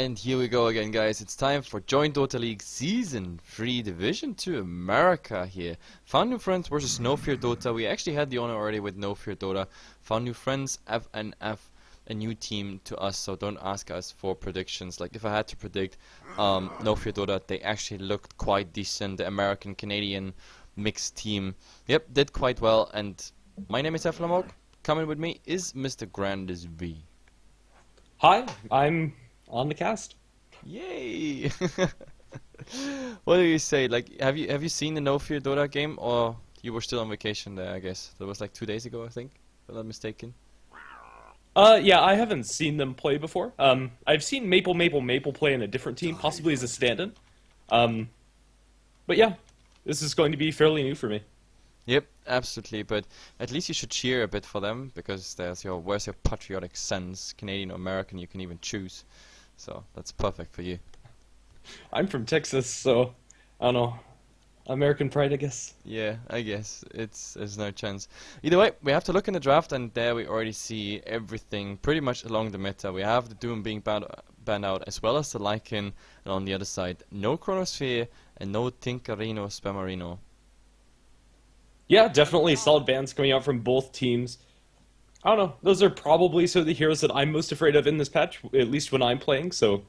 And here we go again, guys. It's time for Join Dota League Season 3 Division 2 America here. Found New Friends versus No Fear Dota. We actually had the honor already with No Fear Dota. Found New Friends, FNF, a new team to us, so don't ask us for predictions. Like, if I had to predict No Fear Dota, they actually looked quite decent. The American-Canadian mixed team, yep, did quite well. And my name is HeflaTV. Coming with me is Mr. Grandis V. Hi, I'm on the cast. Yay! What do you say? Like, have you seen the No Fear Dota game, or you were still on vacation there? I guess that was like 2 days ago, I think, if I'm not mistaken. Yeah, I haven't seen them play before. I've seen Maple play in a different team, possibly as a stand-in. But yeah, this is going to be fairly new for me. Yep, absolutely. But at least you should cheer a bit for them, because where's your patriotic sense? Canadian or American, you can even choose. So that's perfect for you. I'm from Texas, so I don't know. American pride, I guess. Yeah, I guess there's no chance. Either way, we have to look in the draft, and there we already see everything pretty much along the meta. We have the Doom being banned out, as well as the Lycan, and on the other side, no Chronosphere and no Tinkerino Spammerino. Yeah, definitely solid bans coming out from both teams. I don't know. Those are probably some of the heroes that I'm most afraid of in this patch, at least when I'm playing. So,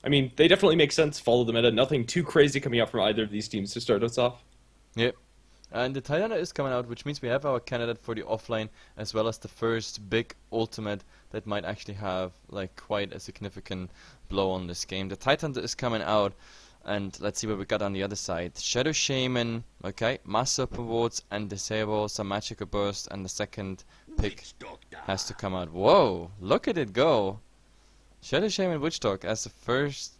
I mean, they definitely make sense. Follow the meta. Nothing too crazy coming out from either of these teams to start us off. Yep. And the Titan is coming out, which means we have our candidate for the offline, as well as the first big ultimate that might actually have like quite a significant blow on this game. The Titan is coming out. And let's see what we got on the other side. Shadow Shaman, okay, Master Wards and Disable, some Magical Burst, and the second pick has to come out. Whoa, look at it go! Shadow Shaman Witch Dog as the first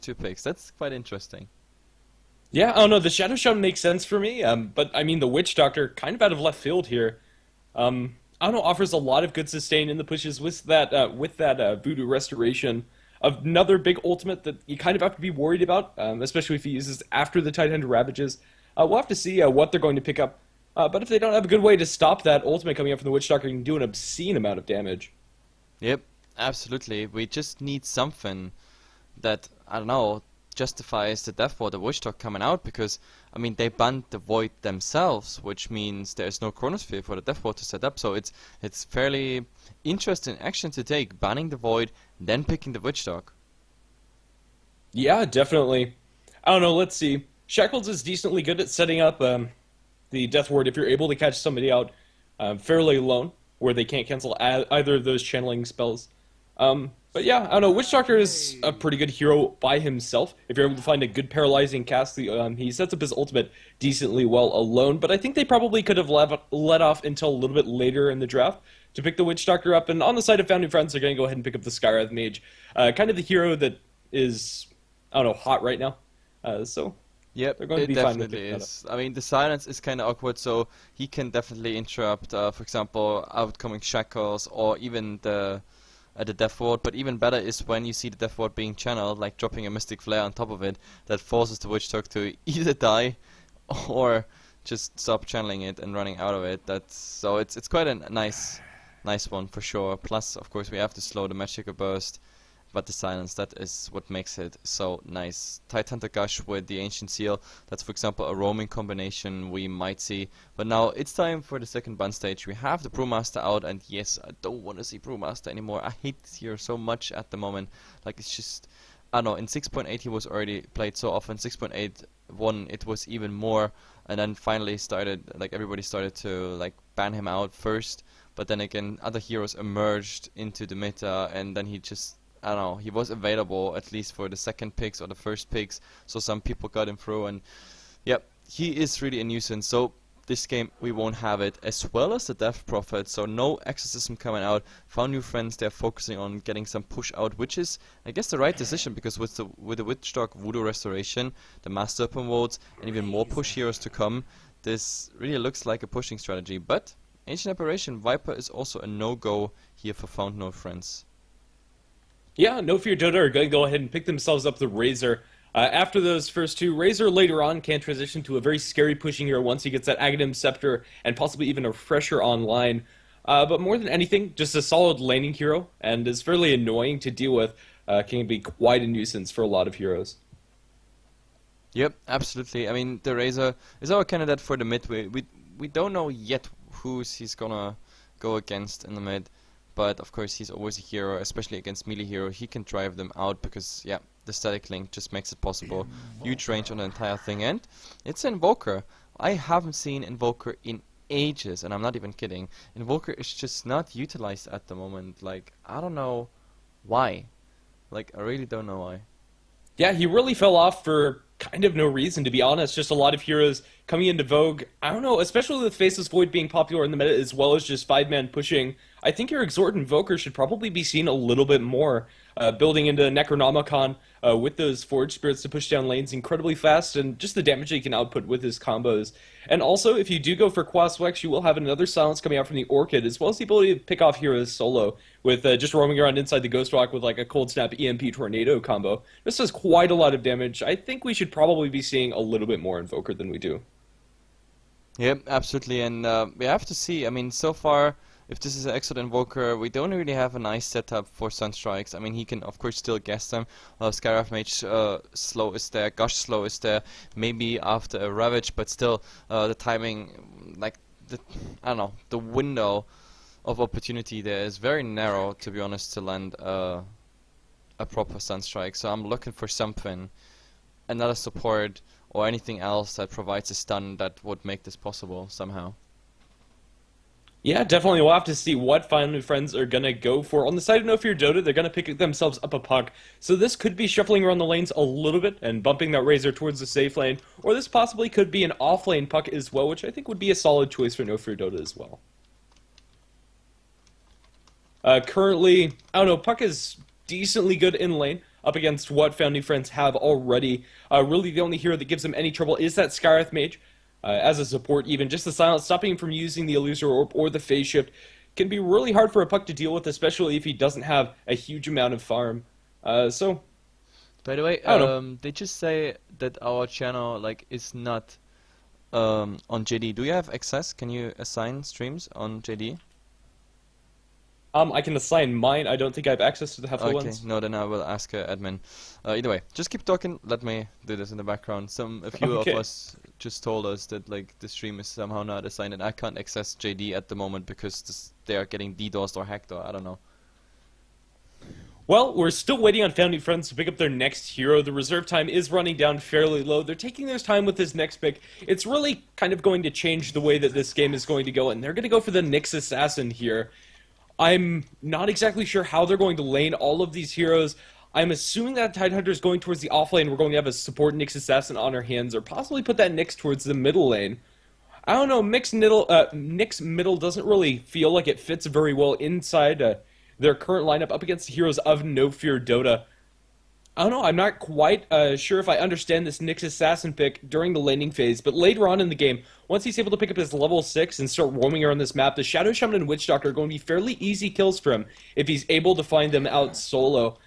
two picks. That's quite interesting. Yeah, I don't know, the Shadow Shaman makes sense for me, but I mean the Witch Doctor kind of out of left field here. I don't know, offers a lot of good sustain in the pushes with that Voodoo Restoration. Another big ultimate that you kind of have to be worried about, especially if he uses after the Titan Ravages. We'll have to see what they're going to pick up. But if they don't have a good way to stop that ultimate coming up from the Witch Doctor, you can do an obscene amount of damage. Yep, absolutely. We just need something that, I don't know, justifies the death for the Witch Dog coming out, because, I mean, they banned the Void themselves, which means there's no Chronosphere for the Death Ward to set up, so it's fairly interesting action to take, banning the Void, then picking the Witch Dog. Yeah, definitely. I don't know, let's see. Shackles is decently good at setting up the Death Ward if you're able to catch somebody out fairly alone, where they can't cancel either of those channeling spells. But yeah, I don't know, Witch Doctor is a pretty good hero by himself. If you're able to find a good paralyzing cast, he sets up his ultimate decently well alone, but I think they probably could have let off until a little bit later in the draft to pick the Witch Doctor up, and on the side of Found New Friends, they're going to go ahead and pick up the Skywrath Mage. Kind of the hero that is, I don't know, hot right now. So, yep, they're going to be fine with it. Is. I mean, the silence is kind of awkward, so he can definitely interrupt, for example, outcoming Shackles, or even the Death Ward, but even better is when you see the Death Ward being channeled, like dropping a Mystic Flare on top of it, that forces the Witch Dog to either die or just stop channeling it and running out of it. So it's quite a nice one for sure. Plus, of course, we have to slow the Magical Burst, but the silence, that is what makes it so nice. Tidehunter Gush with the Ancient Seal, that's for example a roaming combination we might see. But now it's time for the second ban stage. We have the Brewmaster out, and yes, I don't want to see Brewmaster anymore. I hate this hero so much at the moment. Like, it's just, I don't know, in 6.8 he was already played so often, 6.81 it was even more, and then finally everybody started to like ban him out first, but then again other heroes emerged into the meta, and then he just, I don't know, he was available at least for the second picks or the first picks, so some people got him through, and yep, he is really a nuisance. So this game we won't have it, as well as the Death Prophet, so no Exorcism coming out. Found New Friends, they're focusing on getting some push out, which is, I guess, the right decision, because with the Witch Dog Voodoo Restoration, the Master Open Votes, and even more push heroes to come, this really looks like a pushing strategy. But Ancient Apparition Viper is also a no-go here for Found No Friends. Yeah, No Fear Dota are going to go ahead and pick themselves up the Razor. After those first two, Razor later on can transition to a very scary pushing hero once he gets that Aghanim Scepter and possibly even a Refresher online. But more than anything, just a solid laning hero, and is fairly annoying to deal with. can be quite a nuisance for a lot of heroes. Yep, absolutely. I mean, the Razor is our candidate for the mid. We don't know yet who's he's gonna go against in the mid, but of course he's always a hero, especially against melee hero. He can drive them out because yeah, the static link just makes it possible. Huge range on the entire thing, and it's Invoker. I haven't seen Invoker in ages, and I'm not even kidding. Invoker is just not utilized at the moment. Like, I don't know why. Like, I really don't know why. Yeah, he really fell off for kind of no reason, to be honest. Just a lot of heroes coming into vogue. I don't know, especially with Faceless Void being popular in the meta as well as just 5-man pushing. I think your Exhort Invoker should probably be seen a little bit more. Building into Necronomicon with those Forge Spirits to push down lanes incredibly fast, and just the damage that he can output with his combos. And also, if you do go for Quaswex, you will have another silence coming out from the Orchid, as well as the ability to pick off heroes solo, with just roaming around inside the Ghost Rock with like a Cold Snap EMP Tornado combo. This does quite a lot of damage. I think we should probably be seeing a little bit more Invoker than we do. Yep, absolutely, and we have to see. I mean, so far, if this is an Exort Invoker, we don't really have a nice setup for Sunstrikes. I mean, he can, of course, still guess them. Skywrath Mage slow is there, Gush slow is there, maybe after a Ravage, but still, the timing, like, I don't know, the window of opportunity there is very narrow, to be honest, to land a proper Sunstrike. So I'm looking for something, another support, or anything else that provides a stun that would make this possible somehow. Yeah, definitely. We'll have to see what Final Friends are going to go for. On the side of No Fear Dota, they're going to pick themselves up a puck. So this could be shuffling around the lanes a little bit and bumping that Razor towards the safe lane. Or this possibly could be an off-lane puck as well, which I think would be a solid choice for No Fear Dota as well. Currently, I don't know, puck is decently good in lane up against what Founding Friends have already. Really, the only hero that gives them any trouble is that Skywrath Mage. As a support, even just the silence, stopping him from using the Illusory Orb or the Phase Shift can be really hard for a puck to deal with, especially if he doesn't have a huge amount of farm. So, by the way, I don't know. they just say that our channel like is not on JD. Do you have access? Can you assign streams on JD? I can assign mine. I don't think I have access to the Hefla ones. No, then I will ask admin. Either way, just keep talking. Let me do this in the background. A few of us just told us that like the stream is somehow not assigned, and I can't access JD at the moment because they are getting DDoSed or hacked, or I don't know. Well, we're still waiting on Founding Friends to pick up their next hero. The reserve time is running down fairly low. They're taking their time with this next pick. It's really kind of going to change the way that this game is going to go, and they're going to go for the Nyx Assassin here. I'm not exactly sure how they're going to lane all of these heroes. I'm assuming that Tidehunter is going towards the off lane. We're going to have a support Nyx Assassin on our hands, or possibly put that Nyx towards the middle lane. I don't know, Nyx middle doesn't really feel like it fits very well inside their current lineup up against the heroes of No Fear Dota. I don't know, I'm not quite sure if I understand this Nyx Assassin pick during the laning phase, but later on in the game, once he's able to pick up his level 6 and start roaming around this map, the Shadow Shaman and Witch Doctor are going to be fairly easy kills for him if he's able to find them out solo.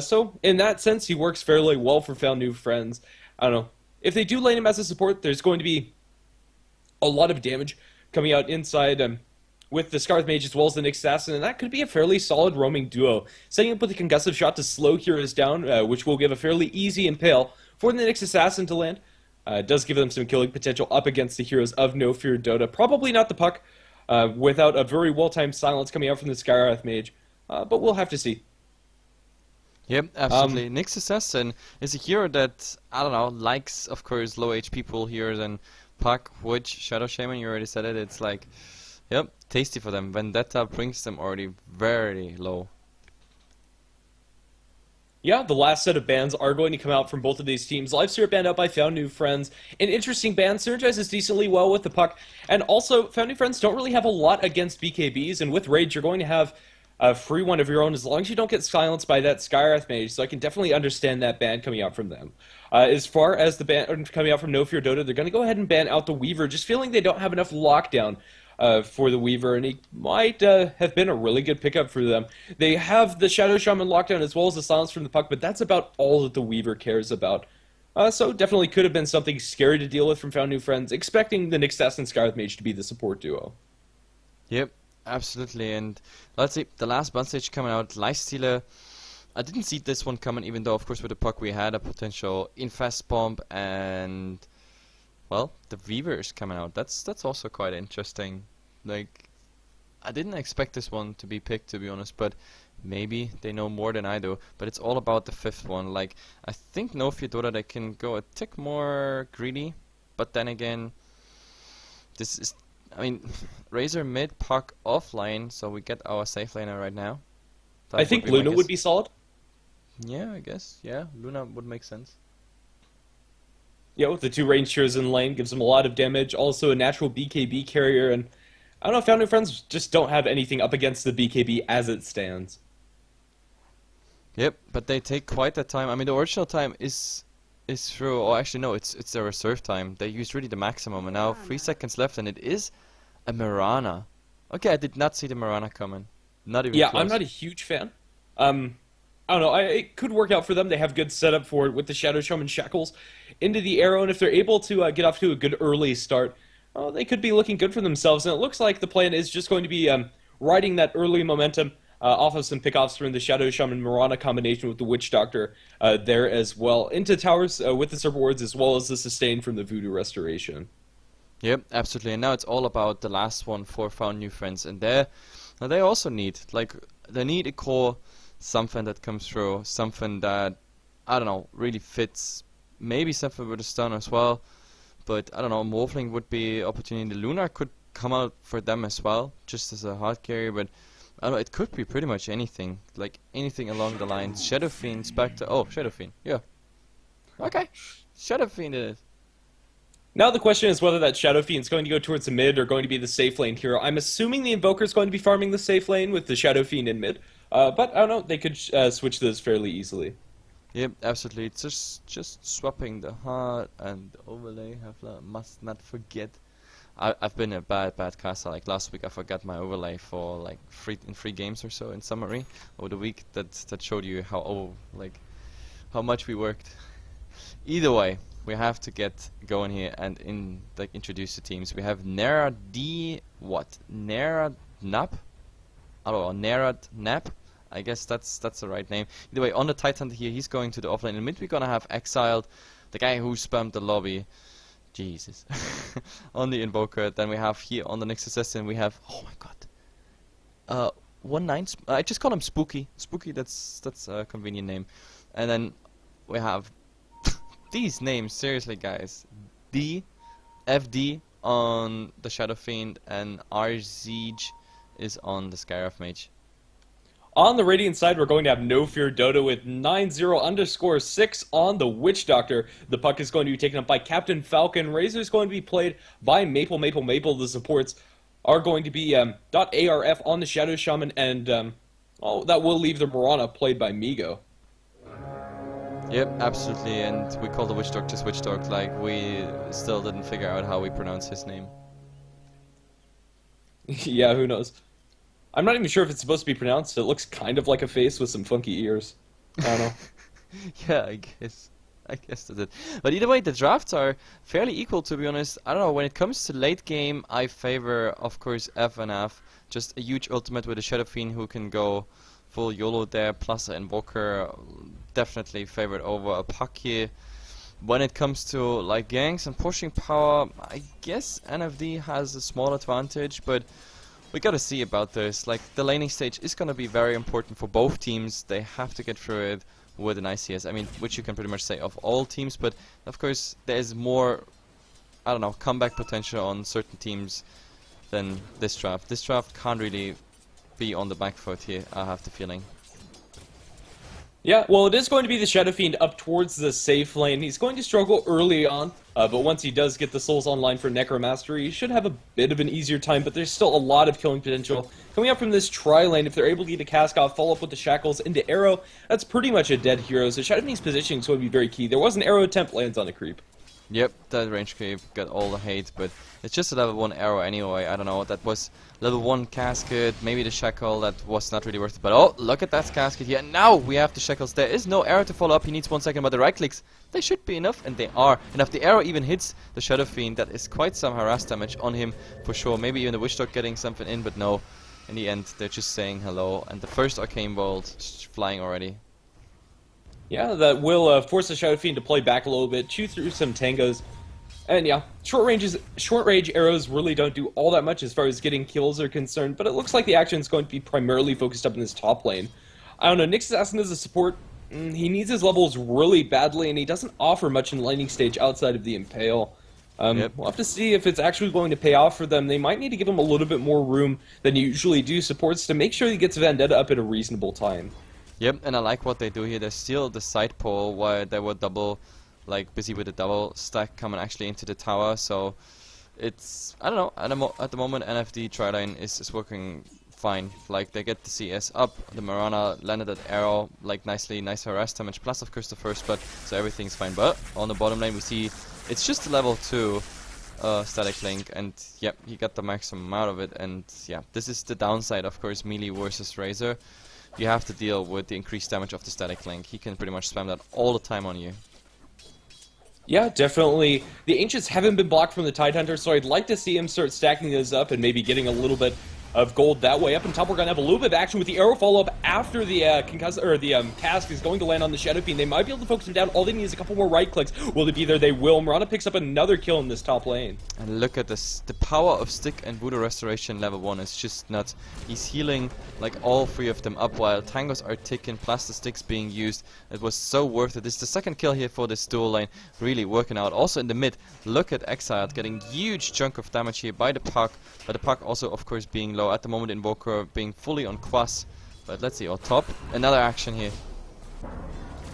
So, in that sense, he works fairly well for Found New Friends. I don't know. If they do lane him as a support, there's going to be a lot of damage coming out inside with the Scarlet Mage as well as the Nyx Assassin, and that could be a fairly solid roaming duo. Setting up with a concussive shot to slow heroes down, which will give a fairly easy impale for the Nyx Assassin to land. It does give them some killing potential up against the heroes of No Fear Dota. Probably not the puck, without a very well-timed silence coming out from the Skywrath Mage, but we'll have to see. Yep, absolutely. Nyx Assassin is a hero that, I don't know, likes, of course, low HP pool heroes, and Puck, Witch, Shadow Shaman, you already said it, it's like, yep, tasty for them. Vendetta brings them already very low. Yeah, the last set of bans are going to come out from both of these teams. Lifesteer banned out by Found New Friends. An interesting ban, synergizes decently well with the puck. And also, Found New Friends don't really have a lot against BKBs, and with Rage, you're going to have a free one of your own as long as you don't get silenced by that Skywrath Mage, so I can definitely understand that ban coming out from them. As far as the ban coming out from No Fear Dota, they're going to go ahead and ban out the Weaver, just feeling they don't have enough lockdown for the Weaver, and he might have been a really good pickup for them. They have the Shadow Shaman lockdown as well as the silence from the puck, but that's about all that the Weaver cares about. So definitely could have been something scary to deal with from Found New Friends, expecting the Nyx Assassin and Skywrath Mage to be the support duo. Yep, absolutely. And let's see, the last bun stage coming out, Lifestealer. I didn't see this one coming, even though, of course, with the puck we had a potential infest bomb, and well, the Weaver is coming out. That's also quite interesting. Like, I didn't expect this one to be picked, to be honest, but maybe they know more than I do. But it's all about the fifth one. Like, I think no Dota they can go a tick more greedy, but then again, this is, I mean, Razor mid, puck offline, so we get our safe laner right now. That I think would be my Luna guess. would be solid. Yeah, I guess. Yeah, Luna would make sense. Yeah, with the two range tiers in lane, gives them a lot of damage. Also a natural BKB carrier, and I don't know, Founding Friends just don't have anything up against the BKB as it stands. Yep, but they take quite that time. I mean, the original time is through. Oh, actually, no, it's their reserve time. They used really the maximum, and now 3 seconds left, and it is a Mirana. Okay, I did not see the Mirana coming. Not even Yeah, close. I'm not a huge fan. I don't know. It could work out for them. They have good setup for it with the Shadow Shaman Shackles into the arrow, and if they're able to get off to a good early start, they could be looking good for themselves. And it looks like the plan is just going to be riding that early momentum off of some pickoffs from the Shadow Shaman Mirana combination with the Witch Doctor there as well into towers with the Serpent Wards, as well as the sustain from the Voodoo Restoration. Yep, absolutely. And now it's all about the last one for Found New Friends, and they also need, like, they need a core, something that comes through, something that, I don't know, really fits. Maybe something with a stun as well, but I don't know, Morphling would be opportunity. Lunar could come out for them as well, just as a hard carry, but I don't know, it could be pretty much anything, like anything along the lines. Shadow Fiend, Spectre, oh, Shadow Fiend, yeah. Okay, Shadow Fiend it is. Now the question is whether that Shadow Fiend is going to go towards the mid or going to be the safe lane hero. I'm assuming the Invoker is going to be farming the safe lane with the Shadow Fiend in mid, but I don't know, they could switch those fairly easily. Yep, absolutely. It's just swapping the heart and the overlay. Hefla must not forget. I've been a bad caster. Like last week, I forgot my overlay for like three games or so in summary over the week. That showed you how much we worked. Either way, we have to get going here and introduce the teams. We have Nera D Nera Nap? I don't know, Nera Nap. I guess that's the right name. Either way, on the Titan here, he's going to the offlane. In mid, we're gonna have Exiled, the guy who spammed the lobby. Jesus. On the Invoker. Then we have here on the next assassin, we have, oh my god, 1-9. I just call him Spooky. Spooky. That's a convenient name. And then we have these names. Seriously, guys. D, FD on the Shadow Fiend, and RZeege is on the Skyrath Mage. On the Radiant side, we're going to have No Fear Dota with 90_6 on the Witch Doctor. The puck is going to be taken up by Captain Falcon. Razor is going to be played by Maple. The supports are going to be .ARF on the Shadow Shaman, and that will leave the Mirana played by Migo. Yep, absolutely, and we call the Witch Doctor Witch Dog, like we still didn't figure out how we pronounce his name. Yeah, who knows? I'm not even sure if it's supposed to be pronounced. It looks kind of like a face with some funky ears. I don't know. Yeah, I guess that's it. But either way, the drafts are fairly equal, to be honest. I don't know, when it comes to late game, I favor, of course, F and F. Just a huge ultimate with a Shadow Fiend who can go full YOLO there, plus an Invoker. Definitely favored over a puck here. When it comes to like ganks and pushing power, I guess NFD has a small advantage, but we gotta see about this. Like, the laning stage is gonna be very important for both teams. They have to get through it with an ICS. I mean, which you can pretty much say of all teams, but of course there's more, I don't know, comeback potential on certain teams than this draft. This draft can't really be on the back foot here, I have the feeling. Yeah, well, it is going to be the Shadow Fiend up towards the safe lane. He's going to struggle early on, but once he does get the souls online for Necromastery, he should have a bit of an easier time, but there's still a lot of killing potential. Coming up from this tri-lane, if they're able to get a cast off, follow up with the Shackles into Arrow, that's pretty much a dead hero, so Shadow Fiend's positioning is going to be very key. There was an Arrow attempt, lands on the creep. Yep, that range creep got all the hate, but it's just a level 1 arrow anyway. I don't know, that was level 1 casket, maybe the shackle, that was not really worth it. But oh, look at that casket here. And now we have the shackles. There is no arrow to follow up. He needs 1 second, but the right clicks, they should be enough, and they are. And if the arrow even hits the Shadow Fiend, that is quite some harass damage on him for sure. Maybe even the Witch Dog getting something in, but no. In the end, they're just saying hello. And the first Arcane Bolt flying already. Yeah, that will force the Shadow Fiend to play back a little bit, chew through some tangos. And yeah, short range arrows really don't do all that much as far as getting kills are concerned, but it looks like the action is going to be primarily focused up in this top lane. I don't know, Nyx Assassin as a support, he needs his levels really badly, and he doesn't offer much in laning stage outside of the Impale. We'll have to see if it's actually going to pay off for them. They might need to give him a little bit more room than you usually do supports to make sure he gets Vendetta up at a reasonable time. Yep, and I like what they do here. They steal the side pole while they were busy with the double stack coming actually into the tower. So it's, I don't know, at the moment NFD Triline is working fine. Like, they get the CS up, the Mirana landed that arrow, like nice harass damage, plus of course the first blood, so everything's fine. But on the bottom lane we see it's just a level 2 static link, and yep, he got the maximum out of it. And yeah, this is the downside, of course, melee versus Razor. You have to deal with the increased damage of the static link. He can pretty much spam that all the time on you. Yeah, definitely. The Ancients haven't been blocked from the Tidehunter, so I'd like to see him start stacking those up and maybe getting a little bit of gold that way. Up on top, we're going to have a little bit of action with the arrow follow-up after the cask is going to land on the Shadow Fiend. They might be able to focus him down. All they need is a couple more right clicks. Will it be there? They will. Mirana picks up another kill in this top lane. And look at this. The power of Stick and Voodoo Restoration level 1 is just nuts. He's healing like all 3 of them up while tangos are ticking, plus the sticks being used. It was so worth it. This is the second kill here for this dual lane. Really working out. Also in the mid, look at Exiled getting huge chunk of damage here by the puck. But the puck also, of course, being low. At the moment, Invoker being fully on Quas. But let's see, on top, another action here.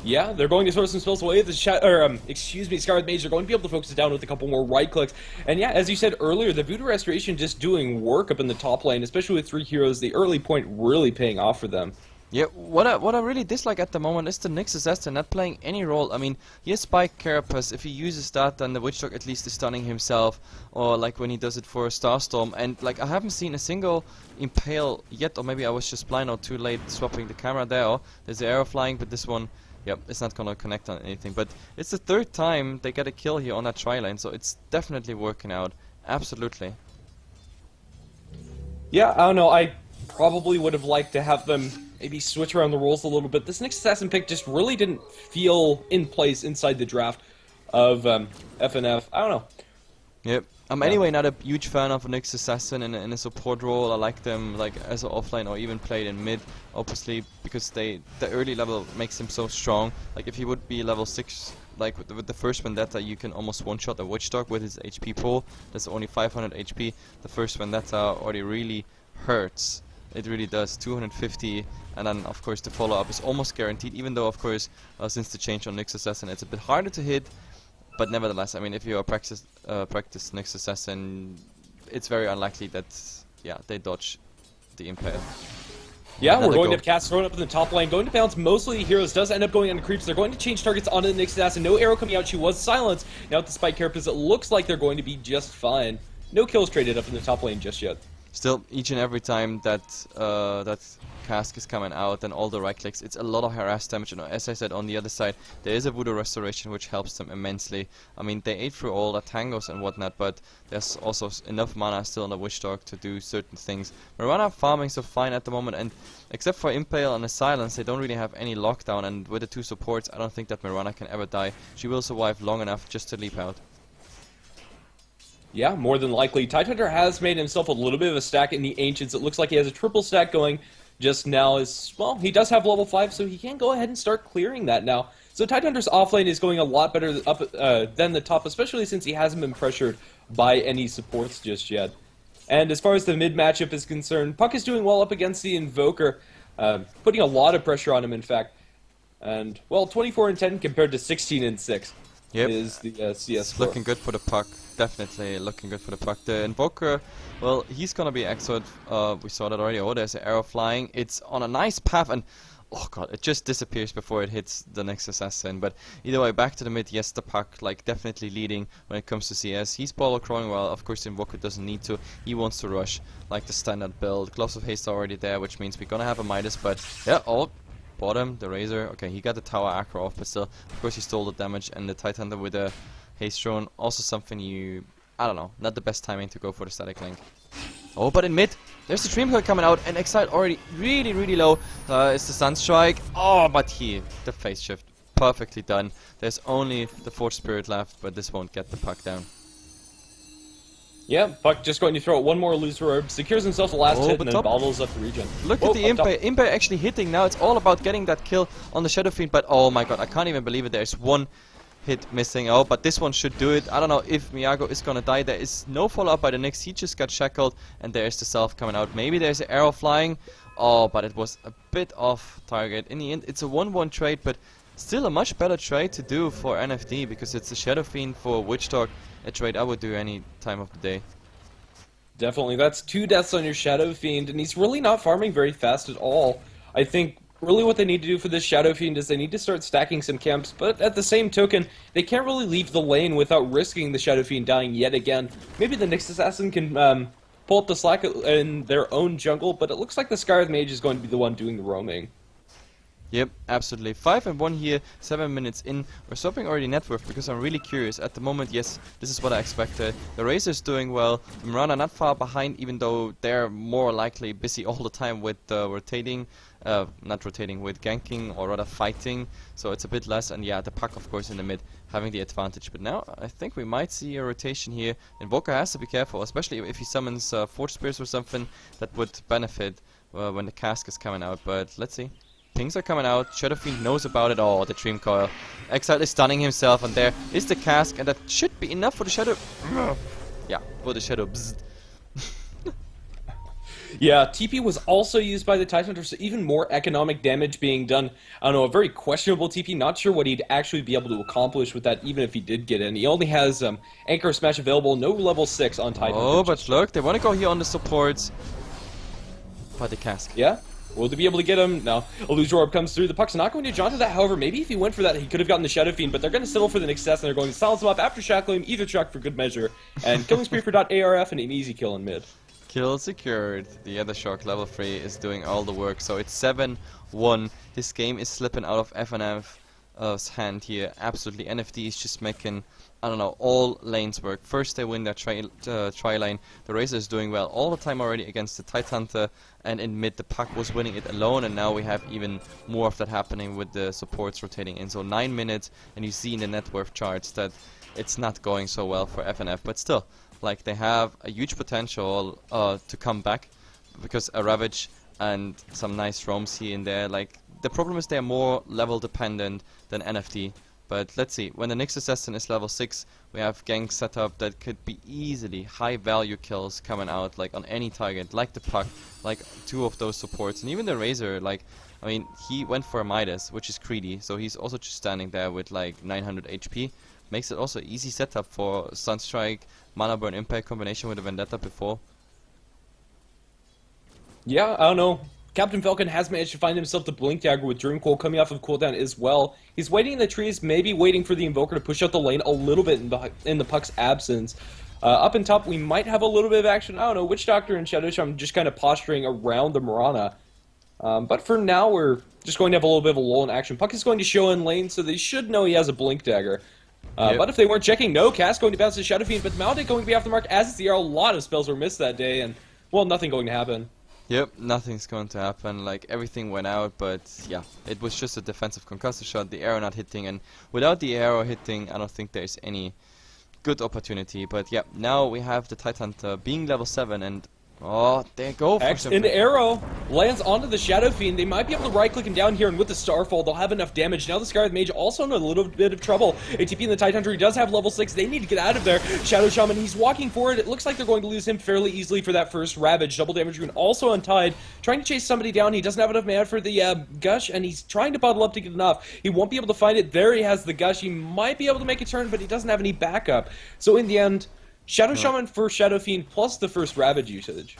Yeah, they're going to throw some spells away. Scarlet Mage are going to be able to focus it down with a couple more right clicks. And yeah, as you said earlier, the Voodoo Restoration just doing work up in the top lane, especially with 3 heroes. The early point really paying off for them. Yeah, what I really dislike at the moment is the Nyx Assassin not playing any role. I mean, he has Spike Carapace. If he uses that, then the Witch Dog at least is stunning himself, or like when he does it for a Starstorm. And like, I haven't seen a single Impale yet, or maybe I was just blind or too late swapping the camera there. Oh, there's the arrow flying, but this one, yep, it's not gonna connect on anything. But it's the 3rd time they get a kill here on that tri-lane, so it's definitely working out. Absolutely. Yeah, I don't know. I probably would have liked to have them maybe switch around the roles a little bit. This Nyx Assassin pick just really didn't feel in place inside the draft of FNF. I don't know. Yep. I'm anyway not a huge fan of Nyx Assassin in a support role. I like them like as an offline or even played in mid, obviously, because the early level makes him so strong. Like if he would be level 6, like with the first Vendetta, you can almost one-shot a Witch Dog with his HP pool. That's only 500 HP. The first Vendetta already really hurts. It really does. 250, and then of course the follow-up is almost guaranteed, even though of course since the change on Nyx Assassin it's a bit harder to hit, but nevertheless, I mean, if you're a practice Nyx Assassin, it's very unlikely that they dodge the Impale. Yeah, we're going to have cats thrown up in the top lane, going to bounce mostly the heroes, does end up going on the creeps. They're going to change targets onto the Nyx Assassin. No arrow coming out, she was silenced. Now with the Spike Carapace, it looks like they're going to be just fine. No kills traded up in the top lane just yet. Still, each and every time that that cask is coming out and all the right clicks, it's a lot of harass damage. And as I said, on the other side, there is a Voodoo Restoration which helps them immensely. I mean, they ate through all the tangos and whatnot, but there's also enough mana still on the Witch Dog to do certain things. Mirana farming so fine at the moment, and except for Impale and the Silence, they don't really have any lockdown. And with the 2 supports, I don't think that Mirana can ever die. She will survive long enough just to leap out. Yeah, more than likely. Tidehunter has made himself a little bit of a stack in the Ancients. It looks like he has a triple stack going just now. Well, he does have level 5, so he can go ahead and start clearing that now. So Tidehunter's offlane is going a lot better up than the top, especially since he hasn't been pressured by any supports just yet. And as far as the mid matchup is concerned, Puck is doing well up against the Invoker, putting a lot of pressure on him, in fact. And, well, 24-10 compared to 16-6 is the CS score. Looking good for the Puck. Definitely looking good for the Puck. The Invoker, well, he's gonna be exiled. We saw that already. Oh, there's an arrow flying. It's on a nice path, and oh god, it just disappears before it hits the next assassin. But either way, back to the mid. Yes, the Puck, like, definitely leading when it comes to CS. He's ball crawling well. Of course, the Invoker doesn't need to. He wants to rush, like the standard build. Gloves of Haste are already there, which means we're gonna have a Midas. But yeah, bottom, the Razor. Okay, he got the tower aggro off, but still, of course, he stole the damage, and the Tidehunter with a Haste Drone, also something I don't know, not the best timing to go for the static link. Oh, but in mid, there's the Dream Coil coming out, and Exile already really low. It's the Sunstrike. Oh, but the phase shift. perfectly done. There's only the Force Spirit left, but this won't get the puck down. Yeah, Puck just going to throw out one more loser orb, secures himself the last hit, and then bottles up the region. Look at the Impe. Impe actually hitting now. It's all about getting that kill on the Shadow Fiend, but oh my god, I can't even believe it. There's one hit missing. Oh, but this one should do it. I don't know if Miyago is gonna die. There is no follow-up by the Nyx. He just got shackled, and there's the self coming out. Maybe there's an arrow flying. Oh, but it was a bit off target. In the end, it's a 1-1 trade, but still a much better trade to do for NFD, because it's a Shadow Fiend for Witch Dog, a trade I would do any time of the day. Definitely, that's 2 deaths on your Shadow Fiend, and he's really not farming very fast at all. I think really what they need to do for this Shadow Fiend is they need to start stacking some camps, but at the same token, they can't really leave the lane without risking the Shadow Fiend dying yet again. Maybe the Nyx Assassin can pull up the slack in their own jungle, but it looks like the Skywrath Mage is going to be the one doing the roaming. Yep, absolutely. 5-1 here, 7 minutes in. We're swapping already net worth because I'm really curious. At the moment, yes, this is what I expected. The Razor's doing well. The Mirana not far behind, even though they're more likely busy all the time with rotating. Not rotating, with ganking, or rather fighting. So it's a bit less, and yeah, the Puck, of course, in the mid, having the advantage. But now, I think we might see a rotation here. Invoker has to be careful, especially if he summons Force Spears or something that would benefit when the cask is coming out. But let's see. Things are coming out. Shadow Fiend knows about it all. The Dream Coil. Exile is stunning himself, and there is the cask, and that should be enough for the Shadow. Yeah, for the Shadow. Yeah, TP was also used by the Tidehunter, so even more economic damage being done. I don't know, a very questionable TP. Not sure what he'd actually be able to accomplish with that, even if he did get in. He only has Anchor Smash available, no level 6 on Tidehunter. Oh, but look, they want to go here on the supports. By the cask. Yeah. Will they be able to get him? No. Illusion Orb comes through. The Puck's not going to jaunt to that, however. Maybe if he went for that, he could have gotten the Shadow Fiend, but they're going to settle for the Nyx Assassin, and they're going to silence him off after shackling him, either chuck for good measure, and Killing Spree for .arf and an easy kill in mid. Kill secured. The other Shark level 3 is doing all the work, so it's 7-1. This game is slipping out of FNF's hand here. Absolutely. NFD is just making, I don't know, all lanes work. First they win their tri lane. The Razor is doing well all the time already against the Tidehunter, and in mid the Puck was winning it alone, and now we have even more of that happening with the supports rotating in. So 9 minutes, and you see in the net worth charts that it's not going so well for FNF, but still, like, they have a huge potential to come back, because a Ravage and some nice roams here and there. Like, the problem is they're more level dependent than NFD. But let's see, when the Nyx Assassin is level 6, we have ganks set up that could be easily high value kills coming out, like on any target, like the Puck, like 2 of those supports, and even the Razor. Like, I mean, he went for a Midas, which is greedy, so he's also just standing there with like 900 HP. Makes it also easy setup for Sunstrike, Mana Burn Impact combination with a Vendetta before. Yeah, I don't know. Captain Falcon has managed to find himself the Blink Dagger with Dreamcoil coming off of cooldown as well. He's waiting in the trees, maybe waiting for the Invoker to push out the lane a little bit in the Puck's absence. Up in top, we might have a little bit of action. I don't know, Witch Doctor and Shadow Shaman just kind of posturing around the Mirana. But for now, we're just going to have a little bit of a lull in action. Puck is going to show in lane, so they should know he has a Blink Dagger. Yep. But if they weren't checking, no, Cass going to bounce the Shadow Fiend, but Maledict going to be off the mark as it's the arrow. A lot of spells were missed that day, and, well, nothing going to happen. Yep, nothing's going to happen. Like, everything went out, but yeah, it was just a defensive concussive shot, the arrow not hitting, and without the arrow hitting, I don't think there's any good opportunity. But yeah, now we have the Tidehunter being level 7, and oh, there go for X and arrow lands onto the Shadow Fiend. They might be able to right-click him down here, and with the Starfall, they'll have enough damage. Now the Skywrath Mage also in a little bit of trouble. ATP and the Tidehunter, he does have level 6. They need to get out of there. Shadow Shaman, he's walking forward. It looks like they're going to lose him fairly easily for that first Ravage. Double damage rune also untied. Trying to chase somebody down. He doesn't have enough mana for the Gush, and he's trying to bottle up to get enough. He won't be able to find it. There he has the Gush. He might be able to make a turn, but he doesn't have any backup. So in the end, Shadow Shaman for Shadow Fiend plus the first Ravage usage.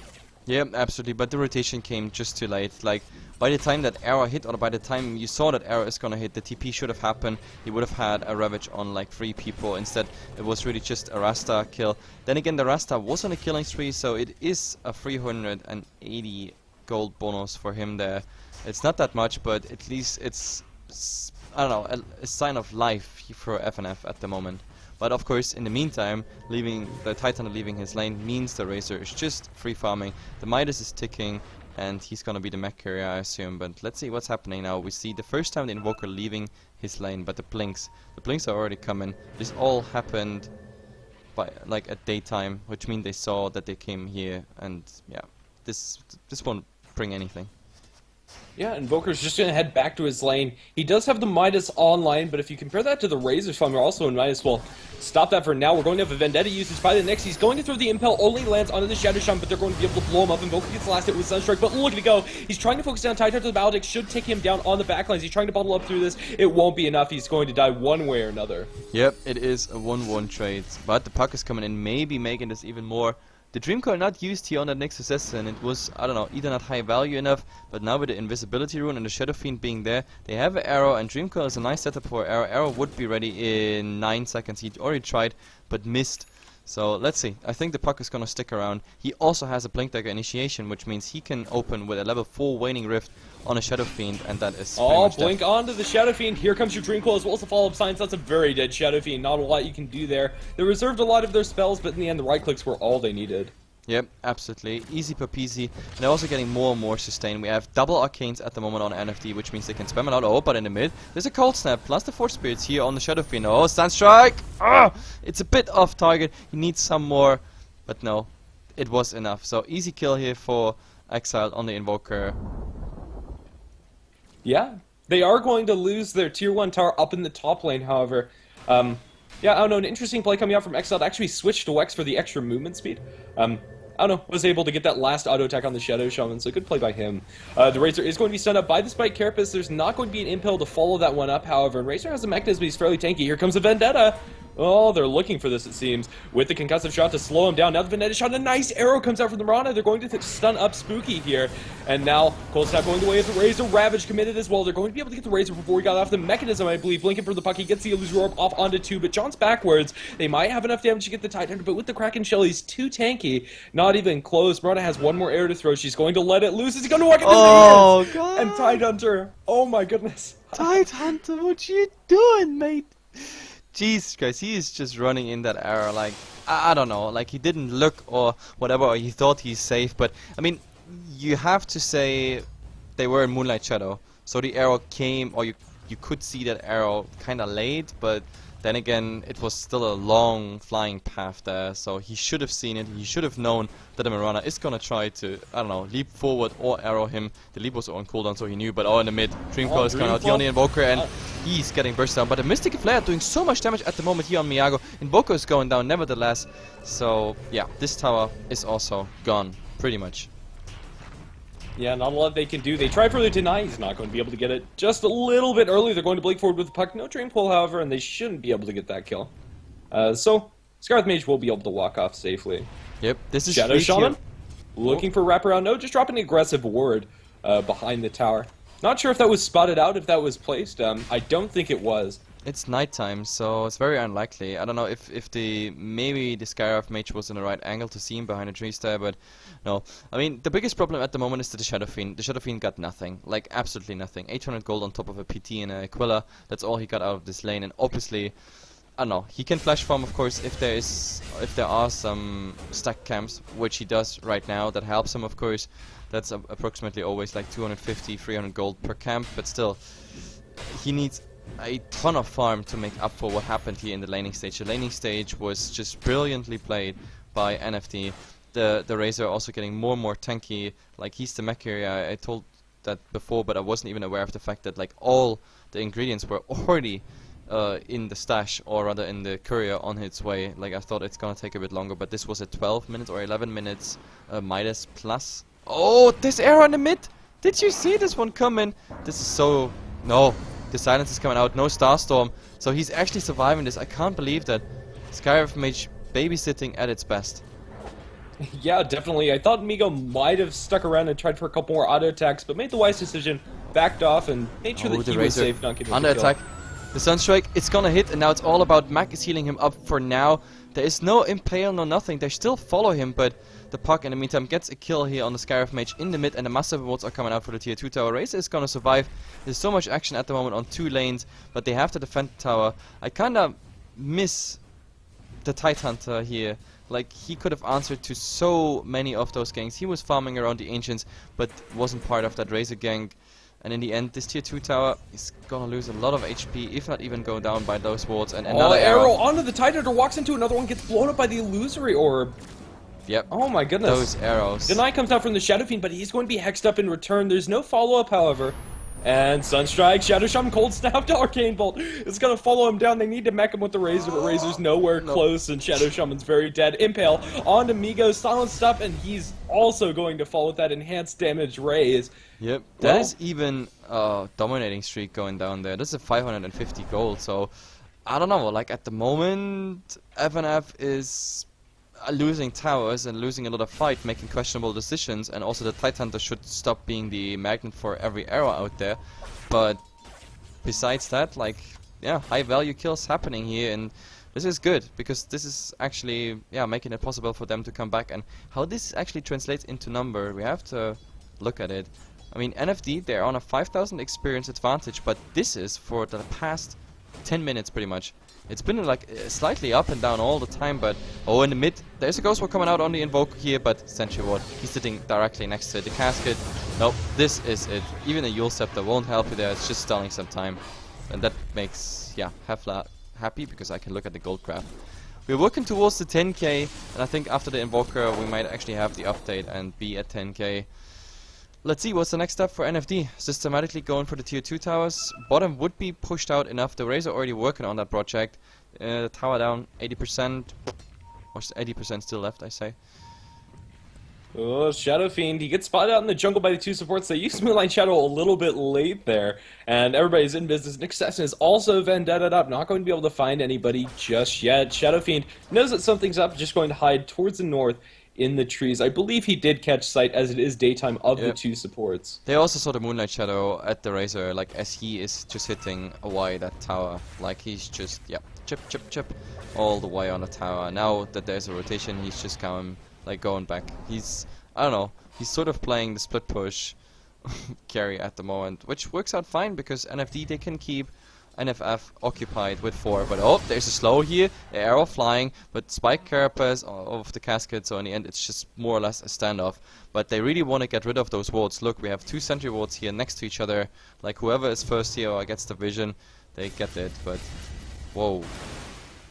Yeah, absolutely, but the rotation came just too late. Like, by the time that arrow hit, or by the time you saw that arrow is gonna hit, the TP should have happened. He would have had a Ravage on like 3 people. Instead, it was really just a Rasta kill. Then again, the Rasta was on a killing spree, so it is a 380 gold bonus for him there. It's not that much, but at least it's, I don't know, a sign of life for FNF at the moment. But of course, in the meantime, the Tidehunter leaving his lane means the Razor is just free farming. The Midas is ticking, and he's gonna be the mech carrier, I assume. But let's see what's happening now. We see the first time the Invoker leaving his lane, but the Blinks are already coming. This all happened by like at daytime, which means they saw that they came here, and yeah, this won't bring anything. Yeah, Invoker's just going to head back to his lane. He does have the Midas online, but if you compare that to the Razor's farm, we're also in Midas. Well, stop that for now. We're going to have a Vendetta usage by the next. He's going to throw the Impel, only lands onto the Shadow Shaman, but they're going to be able to blow him up. Invoker gets the last hit with Sunstrike, but look at it go. He's trying to focus down Titan to the Baltic, should take him down on the backlines. He's trying to bottle up through this. It won't be enough. He's going to die one way or another. Yep, it is a 1-1 trade, but the puck is coming in, maybe making this even more. The Dream Coil not used here on that next assassin, it was, I don't know, either not high value enough, but now with the Invisibility Rune and the Shadow Fiend being there, they have an Arrow, and Dream Coil is a nice setup for Arrow. Arrow would be ready in 9 seconds, he already tried, but missed. So let's see, I think the puck is gonna stick around. He also has a Blink Dagger initiation, which means he can open with a level 4 Waning Rift on a Shadow Fiend, and that is oh, blink onto the Shadow Fiend. Here comes your Dream Coil as well as the follow-up signs. That's a very dead Shadow Fiend. Not a lot you can do there. They reserved a lot of their spells, but in the end, the right clicks were all they needed. Yep, absolutely. Easy peasy. And they're also getting more and more sustain. We have double Arcanes at the moment on NFD, which means they can spam it out. Oh, but in the mid, there's a Cold Snap, plus the Force Spirits here on the Shadow Fiend. Oh, Sunstrike! Ah! It's a bit off target. He needs some more, but no, it was enough. So, easy kill here for Exiled on the Invoker. Yeah, they are going to lose their tier 1 tower up in the top lane, however. Yeah, I don't know, an interesting play coming out from Exiled. Actually switched to Wex for the extra movement speed. I don't know, was able to get that last auto attack on the Shadow Shaman, so good play by him. The Razor is going to be sent up by the Spike Carapace. There's not going to be an Impel to follow that one up, however, and Razor has a mechanism, but he's fairly tanky. Here comes a Vendetta! Oh, they're looking for this, it seems, with the concussive shot to slow him down. Now the Vendetta shot, a nice arrow comes out from the Mirana. They're going to stun up Spooky here. And now, Cold Snap going the way of the Razor. Ravage committed as well. They're going to be able to get the Razor before he got off the mechanism, I believe. Blinking for the puck. He gets the Illusion Orb off onto 2, but John's backwards. They might have enough damage to get the Tidehunter, but with the Kraken Shell, he's too tanky. Not even close. Mirana has one more arrow to throw. She's going to let it loose. He's going to walk into the God! And Tidehunter. Oh my goodness. Tidehunter, what you doing, mate? Jesus Christ, he is just running in that arrow like, I don't know, like he didn't look or whatever, or he thought he's safe, but, I mean, you have to say they were in Moonlight Shadow, so the arrow came, or you could see that arrow kinda late, but then again, it was still a long flying path there, so he should have seen it, he should have known that the Mirana is gonna try to, I don't know, leap forward or arrow him. The leap was on cooldown, so he knew, but in the mid, Dream Coil is coming out, the only Invoker, and he's getting burst down. But the Mystic Flare doing so much damage at the moment here on Miyago. Invoker is going down nevertheless, so yeah, this tower is also gone, pretty much. Yeah, not a lot they can do. They try for the deny. He's not going to be able to get it just a little bit early. They're going to blink forward with the puck. No Dream Coil, however, and they shouldn't be able to get that kill. So, Scarlet Mage will be able to walk off safely. Yep, this is Shadow Shaman looking for wraparound. No, just dropping an aggressive ward behind the tower. Not sure if that was spotted out, if that was placed. I don't think it was. It's nighttime, so it's very unlikely. I don't know if maybe the Skyrath Mage was in the right angle to see him behind the trees there, but no. I mean, the biggest problem at the moment is the Shadow Fiend. The Shadow Fiend got nothing, like absolutely nothing. 800 gold on top of a PT and a Aquila. That's all he got out of this lane, and obviously, I don't know. He can flash farm, of course, if there are some stack camps, which he does right now. That helps him, of course. That's approximately always like 250, 300 gold per camp, but still, he needs a ton of farm to make up for what happened here in the laning stage. The laning stage was just brilliantly played by NFD. The Razor also getting more and more tanky. Like, he's the mech carrier. I told that before, but I wasn't even aware of the fact that like all the ingredients were already in the stash, or rather in the courier on its way. Like, I thought it's gonna take a bit longer, but this was at 12 minutes or 11 minutes Midas plus. Oh, this arrow in the mid! Did you see this one coming? This is so... No. The silence is coming out, no Starstorm. So he's actually surviving this. I can't believe that. Skyrath Mage babysitting at its best. Yeah, definitely. I thought Migo might have stuck around and tried for a couple more auto attacks, but made the wise decision, backed off, and made sure that he was safe, not getting under attack. The Sunstrike, it's gonna hit, and now it's all about Mac is healing him up for now. There is no impale, no nothing. They still follow him, but the puck in the meantime gets a kill here on the Skyrath Mage in the mid, and the massive rewards are coming out for the tier 2 tower. Razor is gonna survive. There's so much action at the moment on 2 lanes, but they have to defend the tower. I kinda miss the Tidehunter here Like, he could have answered to so many of those ganks. He was farming around the Ancients, but wasn't part of that Razor gank. And in the end, this tier 2 tower is gonna lose a lot of HP, if not even go down by those wards. And another arrow onto the Titan Hunter, walks into another one, gets blown up by the Illusory Orb. Yep. Oh my goodness. Those arrows. Deny comes out from the Shadow Fiend, but he's going to be hexed up in return. There's no follow-up, however. And Sunstrike, Shadow Shaman, Cold Snap to Arcane Bolt. It's going to follow him down. They need to mech him with the Razor, but Razor's nowhere close, and Shadow Shaman's very dead. Impale onto Migo, silenced up, and he's also going to fall with that enhanced damage raise. Yep, that is even dominating streak going down there. This is 550 gold, so I don't know, like at the moment, FNF is losing towers and losing a lot of fight, making questionable decisions, and also the Titan Hunter should stop being the magnet for every arrow out there. But besides that, like, yeah, high value kills happening here, and this is good because this is actually, yeah, making it possible for them to come back. And how this actually translates into number, we have to look at it. I mean, NFD, they're on a 5,000 experience advantage, but this is for the past 10 minutes pretty much. It's been like slightly up and down all the time, but oh, in the mid, there's a Ghost Ward coming out on the Invoker here, but Sentry Ward, he's sitting directly next to the casket. Nope, this is it. Even a Yule Scepter won't help you there, it's just stalling some time. And that makes, yeah, Hefla happy because I can look at the gold graph. We're working towards the 10k, and I think after the Invoker we might actually have the update and be at 10k. Let's see what's the next step for NFD. Systematically going for the tier 2 towers. Bottom would be pushed out enough. The Razor already working on that project. The tower down 80%. Or 80% still left, I say. Oh, Shadow Fiend, he gets spotted out in the jungle by the two supports. They use Moonlight Shadow a little bit late there, and everybody's in business. Nick Assassin is also vendetted up, not going to be able to find anybody just yet. Shadow Fiend knows that something's up, just going to hide towards the north in the trees. I believe he did catch sight, as it is daytime, of the two supports. They also saw the Moonlight Shadow at the Razor, like as he is just hitting away that tower. Like he's just, yeah, chip, chip, chip, all the way on the tower. Now that there's a rotation, he's just going back. He's, I don't know, he's sort of playing the split push carry at the moment, which works out fine because NFD, they can keep NFF occupied with 4, but oh, there's a slow here, arrow flying, but Spike Carapace of the casket, so in the end it's just more or less a standoff. But they really want to get rid of those wards. Look, we have 2 sentry wards here next to each other, like whoever is first here or gets the vision, they get it, but whoa.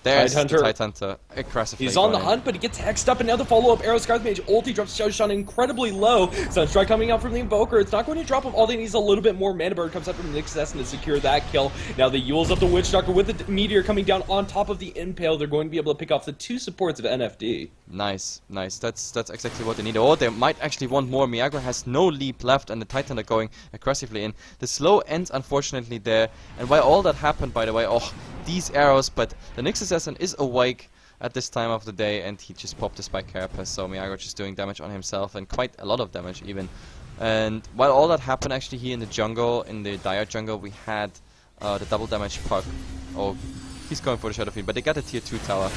There's the Titan Hunter, aggressively. He's on the hunt, but he gets hexed up, and now the follow-up arrow. Scarlet Mage ulti drops Shadow Shot incredibly low. Sunstrike coming out from the Invoker. It's not going to drop him. All they need is a little bit more. Mana Bird comes up from Nick Assassin to secure that kill. Now the Yules up the Witch Doctor with the Meteor coming down on top of the Impale. They're going to be able to pick off the 2 supports of NFD. Nice, nice. That's exactly what they need. Or they might actually want more. Miagro has no leap left, and the Titan are going aggressively in. The slow ends, unfortunately, there. And while all that happened, by the way, oh, these arrows, but the Nyx Assassin is awake at this time of the day, and he just popped the Spike Carapace, so Miagro just doing damage on himself, and quite a lot of damage even. And while all that happened actually here in the jungle, in the Dire jungle, we had the double damage puck. Oh, he's going for the Shadow Fiend, but they got a tier 2 tower.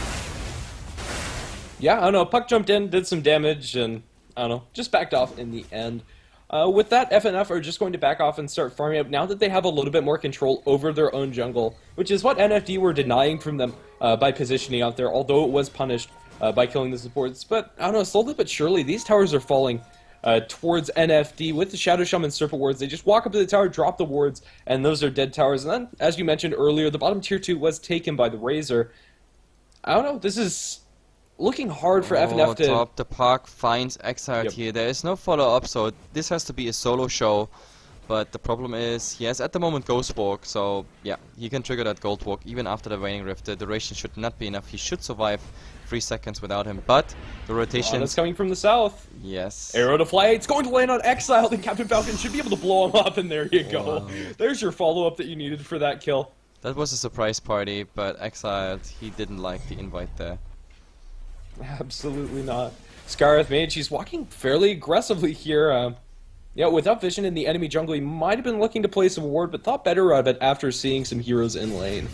Yeah, I don't know, Puck jumped in, did some damage, and I don't know, just backed off in the end. With that, FNF are just going to back off and start farming up now that they have a little bit more control over their own jungle, which is what NFD were denying from them by positioning out there, although it was punished by killing the supports. But, I don't know, slowly but surely, these towers are falling towards NFD with the Shadow Shaman Serpent wards. They just walk up to the tower, drop the wards, and those are dead towers. And then, as you mentioned earlier, the bottom tier 2 was taken by the Razor. I don't know, this is looking hard for FNF to... top, the Puck finds Exiled here. There is no follow-up, so this has to be a solo show. But the problem is, he has at the moment Ghost Walk, so yeah, he can trigger that Gold Walk even after the Waning Rift. The duration should not be enough. He should survive 3 seconds without him, but the rotation... that's coming from the south. Yes. Arrow to fly, it's going to land on Exiled, and Captain Falcon should be able to blow him up, and there you go. Wow. There's your follow-up that you needed for that kill. That was a surprise party, but Exiled, he didn't like the invite there. Absolutely not. Scarlet Mage, she's walking fairly aggressively here. Yeah, without vision in the enemy jungle, he might have been looking to place a ward, but thought better of it after seeing some heroes in lane.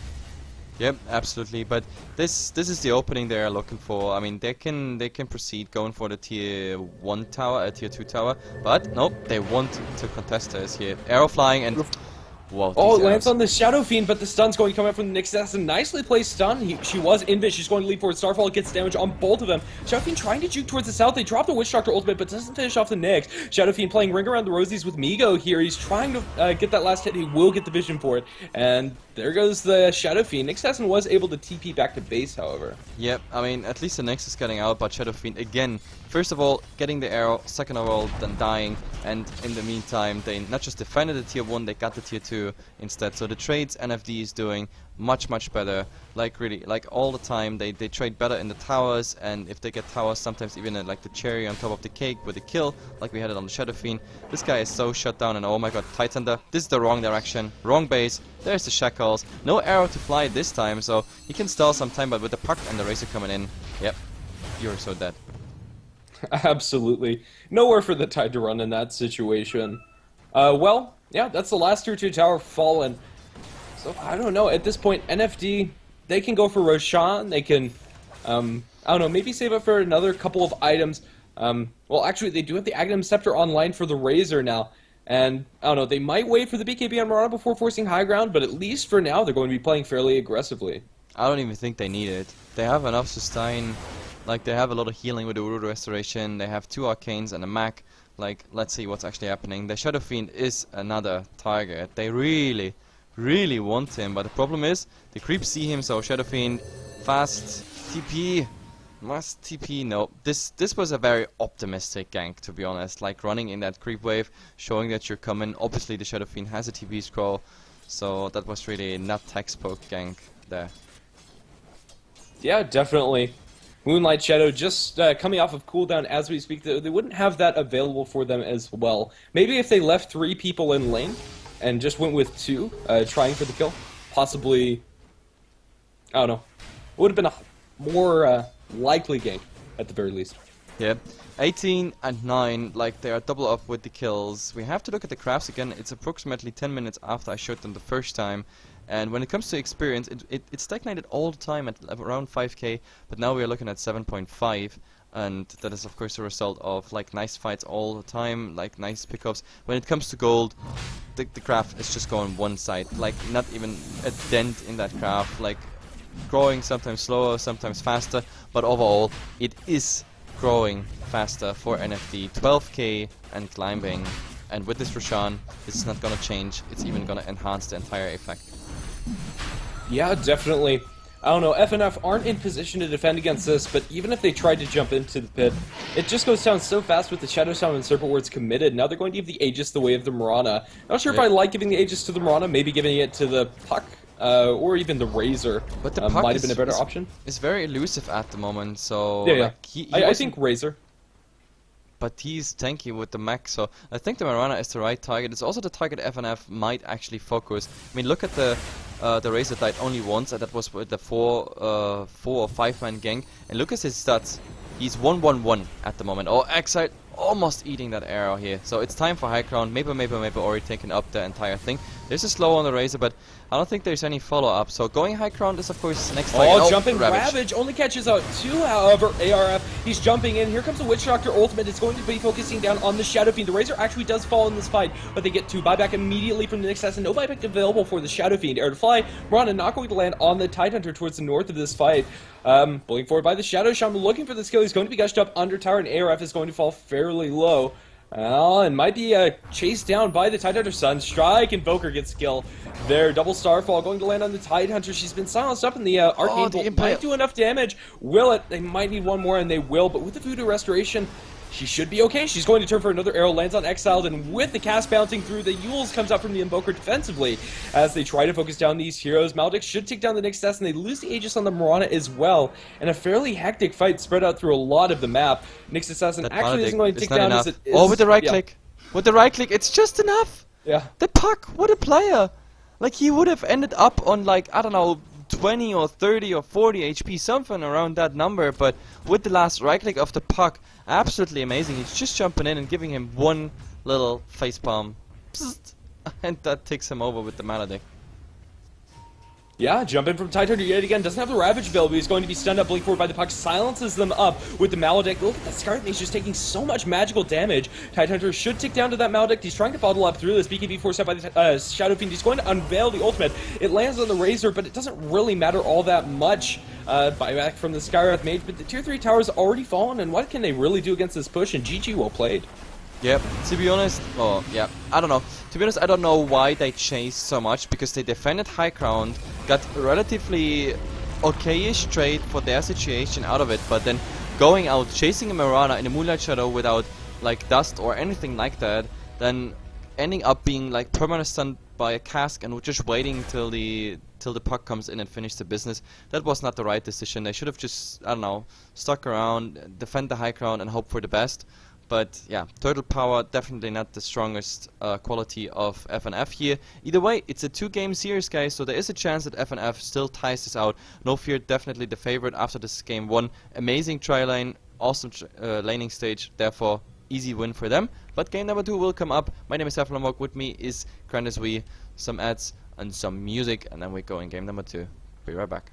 Yep, absolutely. But this is the opening they're looking for. I mean, they can proceed going for the tier 1 tower, tier 2 tower, but nope, they want to contest us here. Arrow flying, and Wow, Oh, these it lands arrows. on the Shadow Fiend, but the stun's going to come out from the Nyx Assassin. Nicely placed stun. She was invis. She's going to leap forward. Starfall gets damage on both of them. Shadow Fiend trying to juke towards the south. They drop the Witch Doctor ultimate, but doesn't finish off the Nyx. Shadow Fiend playing Ring Around the Rosies with Migo here. He's trying to get that last hit. He will get the vision for it. And there goes the Shadow Fiend. Nyx Assassin was able to TP back to base, however. Yep, I mean, at least the Nyx is getting out, but Shadow Fiend, again, first of all, getting the arrow, second of all, then dying, and in the meantime, they not just defended the tier 1, they got the tier 2 instead. So the trades NFD is doing much better, like really, like all the time. They trade better in the towers, and if they get towers, sometimes even like the cherry on top of the cake with a kill, like we had it on the Shadow Fiend. This guy is so shut down, and oh my god, Titanther, this is the wrong direction, wrong base, there's the shackles, no arrow to fly this time, so he can stall some time, but with the puck and the Razor coming in, yep, you're so dead. Absolutely. Nowhere for the Tide to run in that situation. Well, yeah, that's the last tier 2 tower fallen. So, I don't know. At this point, NFD, they can go for Roshan. They can, I don't know, maybe save up for another couple of items. Well, actually, they do have the Aghanim Scepter online for the Razor now. And, I don't know, they might wait for the BKB on Mirana before forcing high ground, but at least for now, they're going to be playing fairly aggressively. I don't even think they need it. They have enough sustain. Like, they have a lot of healing with the Uru Restoration. They have 2 Arcanes and a Mac. Like, let's see what's actually happening. The Shadow Fiend is another target. They really want him. But the problem is, the creeps see him, so Shadow Fiend, fast, TP, must TP. No, this was a very optimistic gank, to be honest. Like, running in that creep wave, showing that you're coming. Obviously, the Shadow Fiend has a TP scroll, so that was really not textbook gank there. Yeah, definitely. Moonlight Shadow just coming off of cooldown as we speak. They wouldn't have that available for them as well. Maybe if they left 3 people in lane and just went with 2 trying for the kill, possibly, I don't know, it would have been a more likely game at the very least. Yeah, 18 and 9, like they are double up with the kills. We have to look at the crafts again. It's approximately 10 minutes after I showed them the first time. And when it comes to experience, it stagnated all the time at around 5k, but now we are looking at 7.5, and that is of course a result of like nice fights all the time, like nice pickups. When it comes to gold, the graph is just going one side, like not even a dent in that graph, like growing sometimes slower, sometimes faster, but overall it is growing faster for NFD, 12k and climbing. And with this Roshan, it's not gonna change, it's even gonna enhance the entire effect. Yeah, definitely. I don't know, FNF aren't in position to defend against this, but even if they tried to jump into the pit, it just goes down so fast with the Shadow Sound and Serpent Words committed. Now they're going to give the Aegis the way of the Mirana. Not sure if I like giving the Aegis to the Mirana, maybe giving it to the Puck, or even the Razor. But the Puck might have been a better option. It's very elusive at the moment, so... Yeah, like, I think Razor. But he's tanky with the mech, so I think the Mirana is the right target. It's also the target FNF might actually focus. I mean, look at the Razor died only once, and that was with the 4 or 5-man gang. And look at his stats. He's 1-1-1 at the moment. Oh, Exile almost eating that arrow here. So it's time for high ground. Maybe already taken up the entire thing. There's a slow on the Razor, but I don't think there's any follow-up. So going high ground is of course next target. Oh, jumping Ravage only catches out 2, however, ARF. He's jumping in. Here comes the Witch Doctor ultimate. It's going to be focusing down on the Shadow Fiend. The Razor actually does fall in this fight, but they get 2 buyback immediately from the Nyx Assassin. No buyback available for the Shadow Fiend. Air to fly. Mirana not going to land on the Tidehunter towards the north of this fight. Pulling forward by the Shadow Shaman, looking for the skill. He's going to be gushed up under tower, and ARF is going to fall fairly low. And might be chased down by the Tidehunter Sun. Strike, Invoker gets skill there. Double Starfall going to land on the Tidehunter. She's been silenced up in the Arcane Bolt. Might do enough damage. Will it? They might need one more, and they will. But with the Voodoo Restoration, she should be okay. She's going to turn for another arrow, lands on Exiled, and with the cast bouncing through, the Yules comes out from the Invoker defensively as they try to focus down these heroes. Maledict should take down the Nyx Assassin, and they lose the Aegis on the Mirana as well. And a fairly hectic fight spread out through a lot of the map. Nyx Assassin that actually isn't going to take down enough. as it is. Oh, with the right click. With the right click, it's just enough. Yeah. The Puck, what a player. Like, he would have ended up on, like, I don't know, 20 or 30 or 40 HP, something around that number, but with the last right click of the Puck, absolutely amazing. He's just jumping in and giving him one little facepalm, and that takes him over with the Maledict. Yeah, jump in from Tidehunter yet again. Doesn't have the Ravage available. He's going to be stunned up, blink forward by the puck. Silences them up with the Maledict. Look at that Scarlet Mage just taking so much magical damage. Tidehunter should tick down to that Maledict. He's trying to bottle up through this. BKB forced out by the Shadow Fiend. He's going to unveil the ultimate. It lands on the Razor, but it doesn't really matter all that much. Buyback from the Skywrath Mage, but the tier 3 tower's already fallen, and what can they really do against this push? And GG, well played. Yep, to be honest, I don't know. To be honest, I don't know why they chased so much, because they defended high ground, got relatively okay-ish trade for their situation out of it, but then going out, chasing a Mirana in a Moonlight Shadow without, like, dust or anything like that, then ending up being, like, permanent stunned by a cask and just waiting till the puck comes in and finish the business. That was not the right decision. They should have just, I don't know, stuck around, defend the high ground and hope for the best. But yeah, turtle power definitely not the strongest quality of FNF here. Either way, it's a 2-game series, guys, so there is a chance that FNF still ties this out. No Fear definitely the favorite after this game 1. Amazing tri lane, awesome laning stage, therefore easy win for them. But game number 2 will come up. My name is HeflaTV. With me is Grandis, some ads and some music, and then we go in game number 2. Be right back.